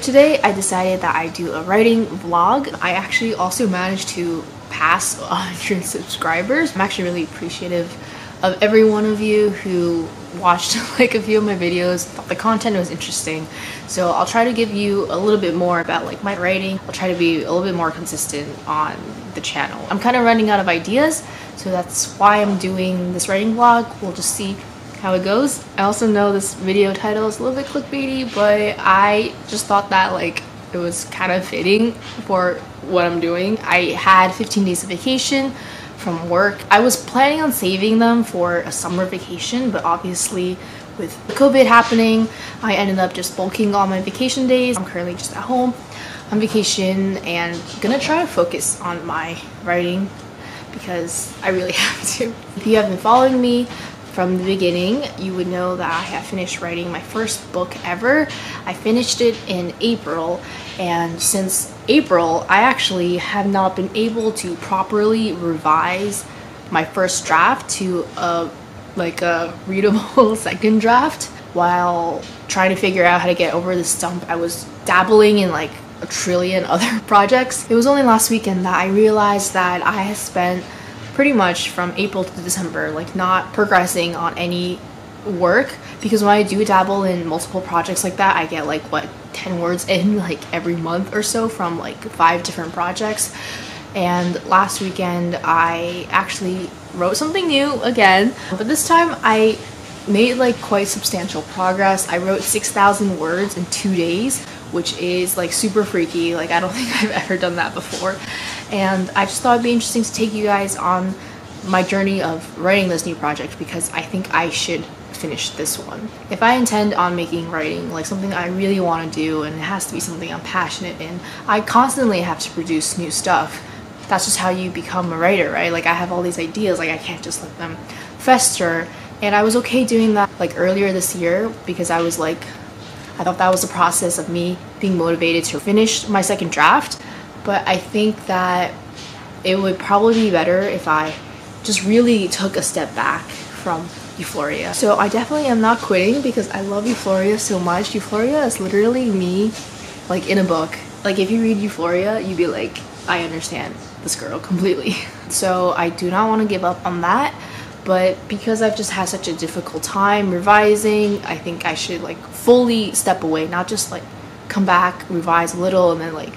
Today I decided that I do a writing vlog. I actually also managed to pass 100 subscribers. I'm actually really appreciative of every one of you who watched like a few of my videos, thought the content was interesting. So I'll try to give you a little bit more about like my writing. I'll try to be a little bit more consistent on the channel. I'm kind of running out of ideas, so that's why I'm doing this writing vlog. We'll just see how it goes. I also know this video title is a little bit clickbaity, but I just thought that like it was kind of fitting for what I'm doing. I had 15 days of vacation from work. I was planning on saving them for a summer vacation, but obviously with COVID happening, I ended up just bulking all my vacation days. I'm currently just at home on vacation and gonna try to focus on my writing because I really have to. If you have been following me from the beginning, you would know that I have finished writing my first book ever. I finished it in April, and since April, I actually have not been able to properly revise my first draft to a readable second draft. While trying to figure out how to get over the stump, I was dabbling in like a trillion other projects. It was only last weekend that I realized that I had spent pretty much from April to December like not progressing on any work, because when I do dabble in multiple projects like that, I get like 10 words in like every month or so from like 5 different projects. And last weekend I actually wrote something new again, but this time I made like quite substantial progress. I wrote 6,000 words in 2 days, which is like super freaky. Like I don't think I've ever done that before. And I just thought it'd be interesting to take you guys on my journey of writing this new project, because I think I should finish this one. If I intend on making writing like something I really want to do, and it has to be something I'm passionate in, I constantly have to produce new stuff. That's just how you become a writer, right? Like I have all these ideas, like I can't just let them fester. And I was okay doing that like earlier this year, because I was like, I thought that was the process of me being motivated to finish my second draft. But I think that it would probably be better if I just really took a step back from Eufloria. So I definitely am not quitting, because I love Eufloria so much. Eufloria is literally me like in a book. Like if you read Euphoria, you'd be like, I understand this girl completely. So I do not want to give up on that. But because I've just had such a difficult time revising, I think I should like fully step away, not just like come back, revise a little, and then like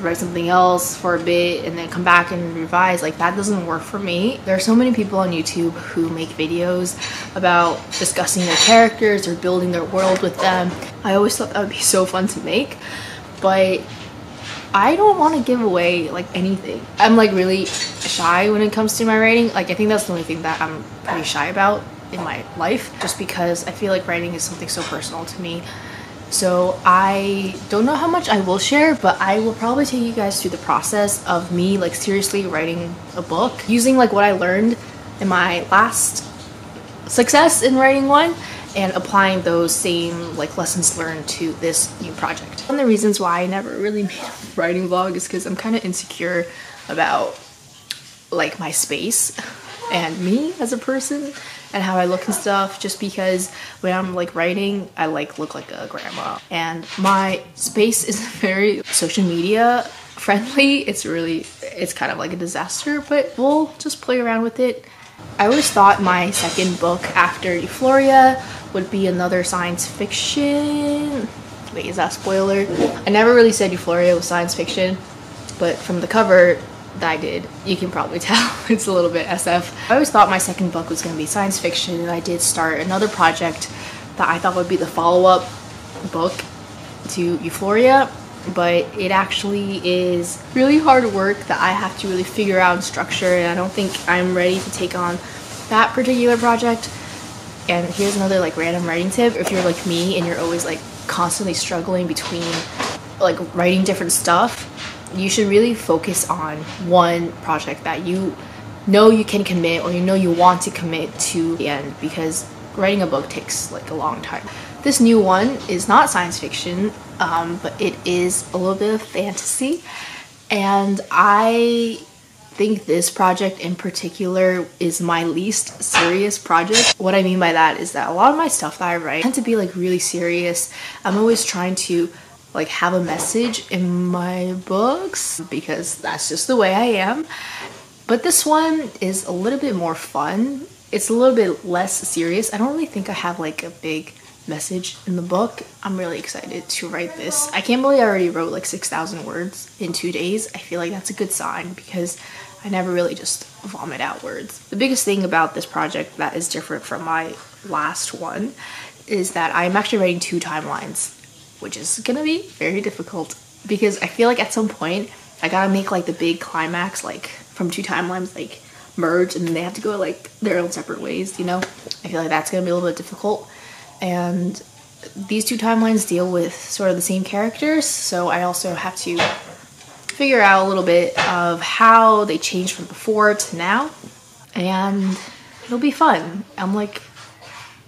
write something else for a bit and then come back and revise. Like that doesn't work for me. There are so many people on YouTube who make videos about discussing their characters or building their world with them. I always thought that would be so fun to make, but I don't want to give away like anything. I'm like really shy when it comes to my writing. Like I think that's the only thing that I'm pretty shy about in my life, just because I feel like writing is something so personal to me. So I don't know how much I will share, but I will probably take you guys through the process of me like seriously writing a book, using like what I learned in my last success in writing one, and applying those same like lessons learned to this new project. One of the reasons why I never really made a writing vlog is because I'm kind of insecure about like my space and me as a person and how I look and stuff, just because when I'm like writing, I like look like a grandma, and my space is very social media friendly. It's kind of like a disaster, but we'll just play around with it. I always thought my second book after Eufloria would be another science fiction. Wait, is that a spoiler? I never really said Euphoria was science fiction, but from the cover that I did, you can probably tell it's a little bit SF. I always thought my second book was going to be science fiction, and I did start another project that I thought would be the follow-up book to Euphoria, but it actually is really hard work that I have to really figure out and structure, and I don't think I'm ready to take on that particular project. And here's another like random writing tip: if you're like me and you're always like constantly struggling between like writing different stuff, you should really focus on one project that you know you can commit, or you know you want to commit to the end, because writing a book takes like a long time. This new one is not science fiction, but it is a little bit of fantasy, and I think this project in particular is my least serious project. What I mean by that is that a lot of my stuff that I write tend to be like really serious. I'm always trying to like have a message in my books because that's just the way I am. But this one is a little bit more fun. It's a little bit less serious. I don't really think I have like a big message in the book. I'm really excited to write this. I can't believe I already wrote like 6,000 words in 2 days. I feel like that's a good sign because I never really just vomit out words. The biggest thing about this project that is different from my last one is that I'm actually writing 2 timelines, which is gonna be very difficult because I feel like at some point I gotta make like the big climax, like from 2 timelines like merge and then they have to go like their own separate ways, you know? I feel like that's gonna be a little bit difficult. And these 2 timelines deal with sort of the same characters, so I also have to figure out a little bit of how they changed from before to now, and it'll be fun. I'm like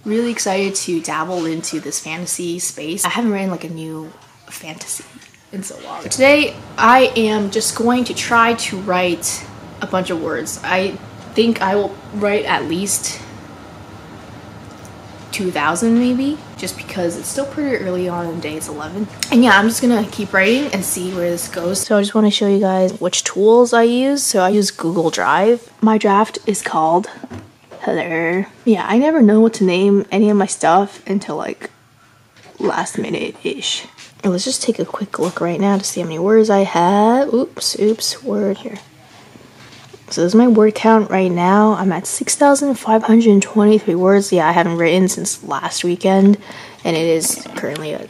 really excited to dabble into this fantasy space. I haven't written like a new fantasy in so long. Today I am just going to try to write a bunch of words. I think I will write at least 2,000 maybe, just because it's still pretty early on in the day. It's 11. And yeah, I'm just gonna keep writing and see where this goes. So I just want to show you guys which tools I use. So I use Google Drive. My draft is called Hello. Yeah, I never know what to name any of my stuff until like last minute-ish. Let's just take a quick look right now to see how many words I have. Oops, word here. So this is my word count right now. I'm at 6,523 words. Yeah, I haven't written since last weekend, and it is currently a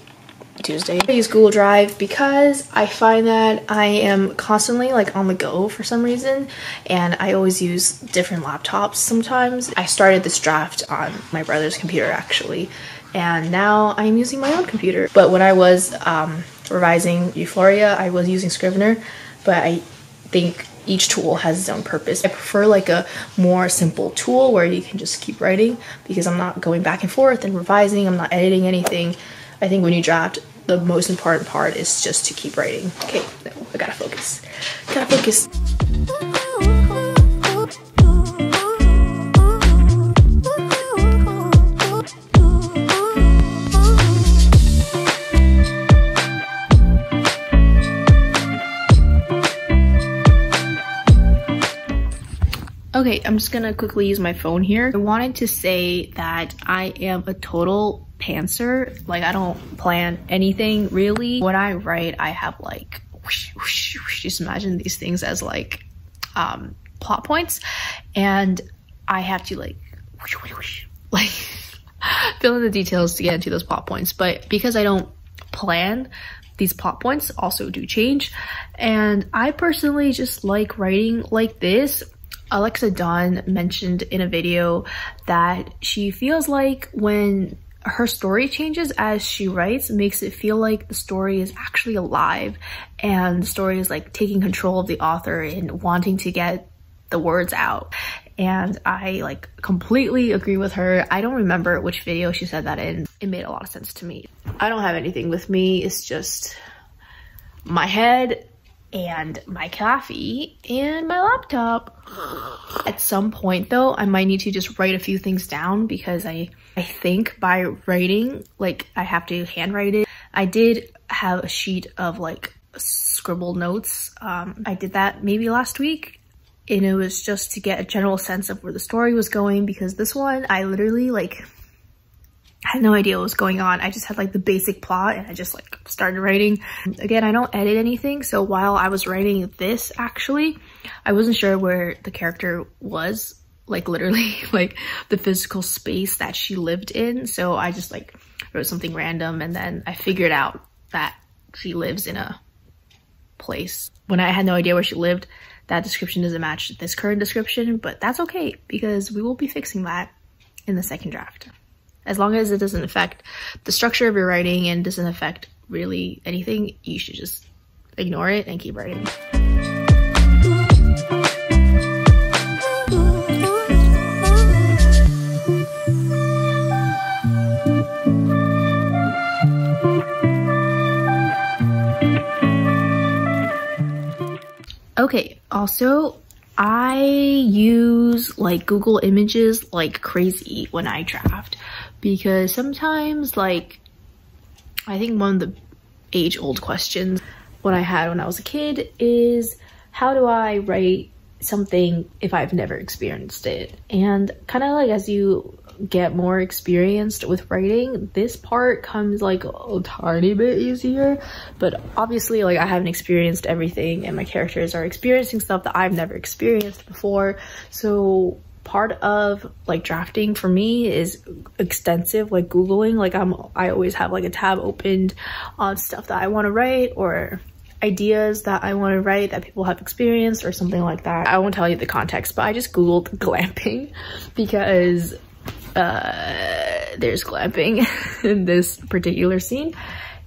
Tuesday. I use Google Drive because I find that I am constantly like on the go for some reason, and I always use different laptops sometimes. I started this draft on my brother's computer actually, and now I'm using my own computer. But when I was revising Eufloria, I was using Scrivener, but I think each tool has its own purpose. I prefer like a more simple tool where you can just keep writing because I'm not going back and forth and revising, I'm not editing anything. I think when you draft, the most important part is just to keep writing. Okay, no, I gotta focus. Gotta focus. Okay, I'm just gonna quickly use my phone here. I wanted to say that I am a total pantser. Like, I don't plan anything really. When I write, I have like whoosh, whoosh, whoosh. Just imagine these things as like plot points, and I have to like whoosh, whoosh, whoosh, like fill in the details to get into those plot points. But because I don't plan, these plot points also do change, and I personally just like writing like this. Alexa Dawn mentioned in a video that she feels like when her story changes as she writes, makes it feel like the story is actually alive and the story is like taking control of the author and wanting to get the words out. And I like completely agree with her. I don't remember which video she said that in. It made a lot of sense to me. I don't have anything with me. It's just my head and my coffee and my laptop. At some point though, I might need to just write a few things down because I think by writing, like I have to handwrite it. I did have a sheet of like scribbled notes. I did that maybe last week, and it was just to get a general sense of where the story was going, because this one I literally like I had no idea what was going on. I just had like the basic plot and I just like started writing. Again, I don't edit anything, so while I was writing this, actually I wasn't sure where the character was, like literally like the physical space that she lived in. So I just like wrote something random, and then I figured out that she lives in a place. When I had no idea where she lived, that description doesn't match this current description, but that's okay because we will be fixing that in the second draft. As long as it doesn't affect the structure of your writing and doesn't affect really anything, you should just ignore it and keep writing. Okay, also I use like Google Images like crazy when I draft, because sometimes, like, I think one of the age-old questions what I had when I was a kid is, how do I write something if I've never experienced it? And kind of like as you get more experienced with writing, this part comes like a tiny bit easier. But obviously, like, I haven't experienced everything and my characters are experiencing stuff that I've never experienced before. So part of like drafting for me is extensive, like Googling. Like I always have like a tab opened on stuff that I want to write, or ideas that I want to write that people have experienced or something like that. I won't tell you the context, but I just Googled glamping because there's glamping in this particular scene,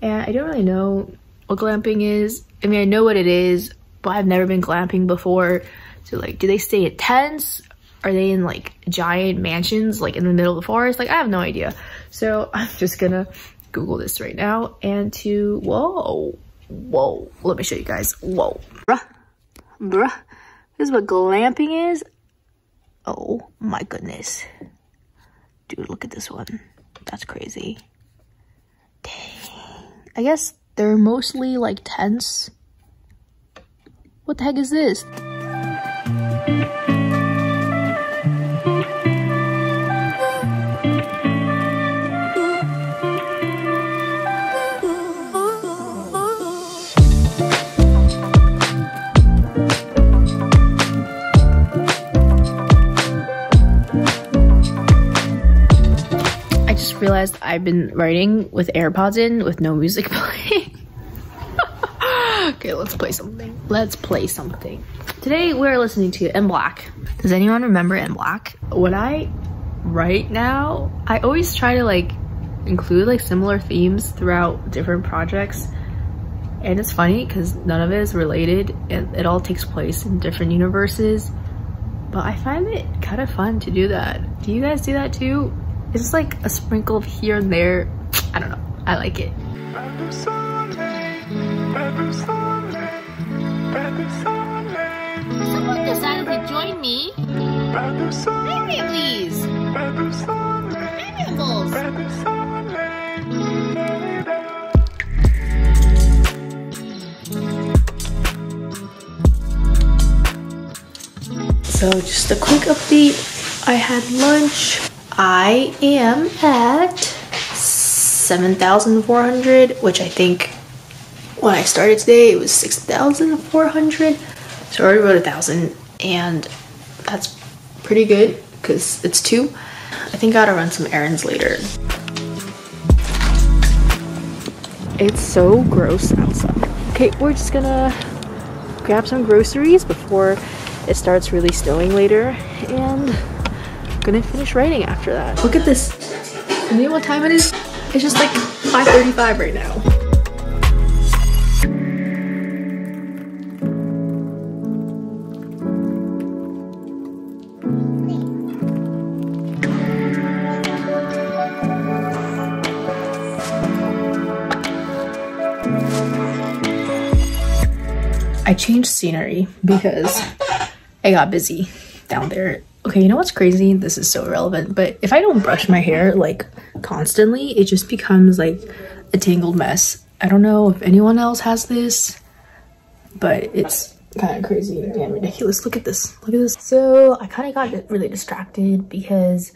and I don't really know what glamping is. I mean, I know what it is, but I've never been glamping before. So like, do they stay at tents? Are they in like giant mansions like in the middle of the forest? Like, I have no idea. So I'm just gonna Google this right now. And to whoa, let me show you guys. Whoa, bruh, this is what glamping is. Oh my goodness, dude, look at this one. That's crazy. Dang. I guess they're mostly like tents. What the heck is this? Realized I've been writing with AirPods in with no music playing. Okay, let's play something. Today we're listening to M Black. Does anyone remember M Black? When I write now, I always try to like include like similar themes throughout different projects, and it's funny because none of it is related and it all takes place in different universes, but I find it kind of fun to do that. Do you guys do that too? It's just like a sprinkle here and there. I don't know. I like it. Someone decided to join me. Maybe please. So just a quick update. I had lunch. I am at 7,400, which I think when I started today it was 6,400. So I already wrote 1,000, and that's pretty good because it's 2. I think I gotta run some errands later. It's so gross outside. Okay, we're just gonna grab some groceries before it starts really snowing later, and gonna finish writing after that. Look at this. You know what time it is? It's just like 5:35 right now. I changed scenery because I got busy down there. Okay, you know what's crazy? This is so irrelevant, but if I don't brush my hair like constantly, it just becomes like a tangled mess. I don't know if anyone else has this, but it's kind of crazy and ridiculous. Look at this. Look at this. So I kind of got really distracted because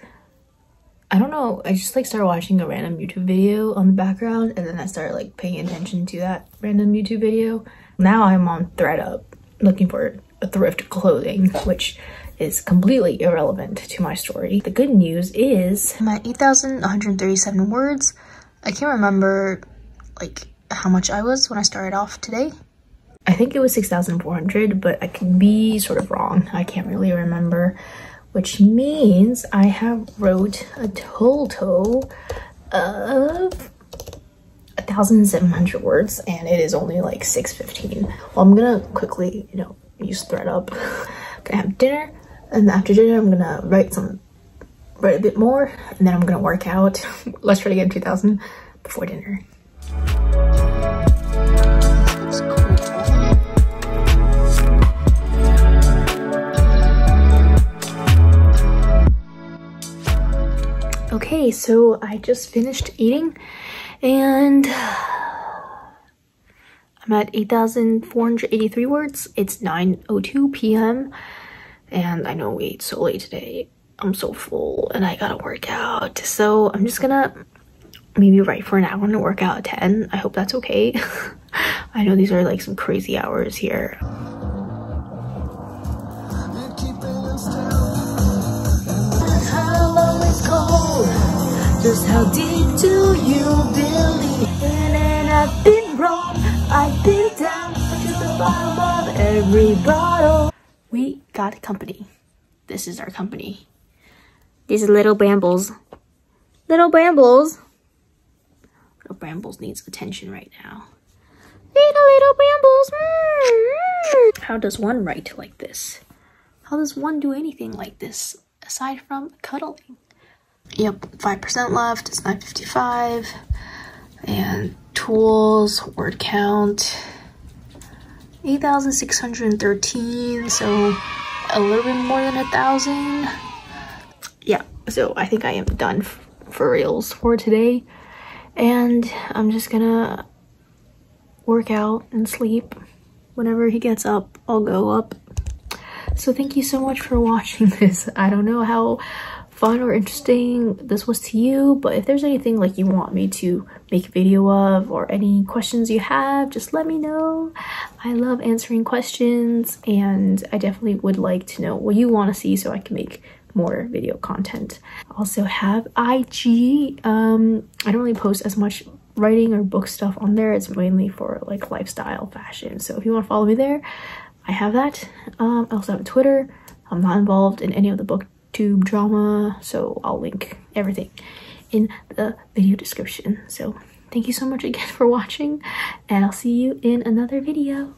I don't know, I just like started watching a random YouTube video on the background, and then I started like paying attention to that random YouTube video. Now I'm on ThreadUp looking for a thrift clothing, which is completely irrelevant to my story. The good news is I'm at 8,137 words. I can't remember like how much I was when I started off today. I think it was 6,400, but I could be sort of wrong. I can't really remember, which means I have wrote a total of 1,700 words, and it is only like 6:15. Well, I'm gonna quickly, use ThreadUp. I'm gonna have dinner, and after dinner, I'm gonna write a bit more, and then I'm gonna work out. Let's try to get 2,000 before dinner. Okay, so I just finished eating and I'm at 8,483 words. It's 9:02 p.m. and I know we ate so late today. I'm so full and I gotta work out. So I'm just gonna maybe write for an hour and work out at 10. I hope that's okay. I know these are like some crazy hours here. Just how deep do you believe in? And I've been wrong, I've been down to the bottom of every bottle. We got company. This is our company. These are little brambles. Little brambles. Little brambles needs attention right now. Little brambles. How does one write like this? How does one do anything like this aside from cuddling? Yep, 5% left. It's 9:55. And tools, word count, 8,613. So a little bit more than 1,000. Yeah, so I think I am done for reals for today. And I'm just gonna work out and sleep. Whenever he gets up, I'll go up. So thank you so much for watching this. I don't know how fun or interesting this was to you, but if there's anything like you want me to make a video of or any questions you have, just let me know. I love answering questions and I definitely would like to know what you want to see so I can make more video content. I also have IG. I don't really post as much writing or book stuff on there. It's mainly for like lifestyle fashion, so if you want to follow me there, I have that. I also have a Twitter. I'm not involved in any of the booktube drama, so I'll link everything in the video description. So thank you so much again for watching, and I'll see you in another video.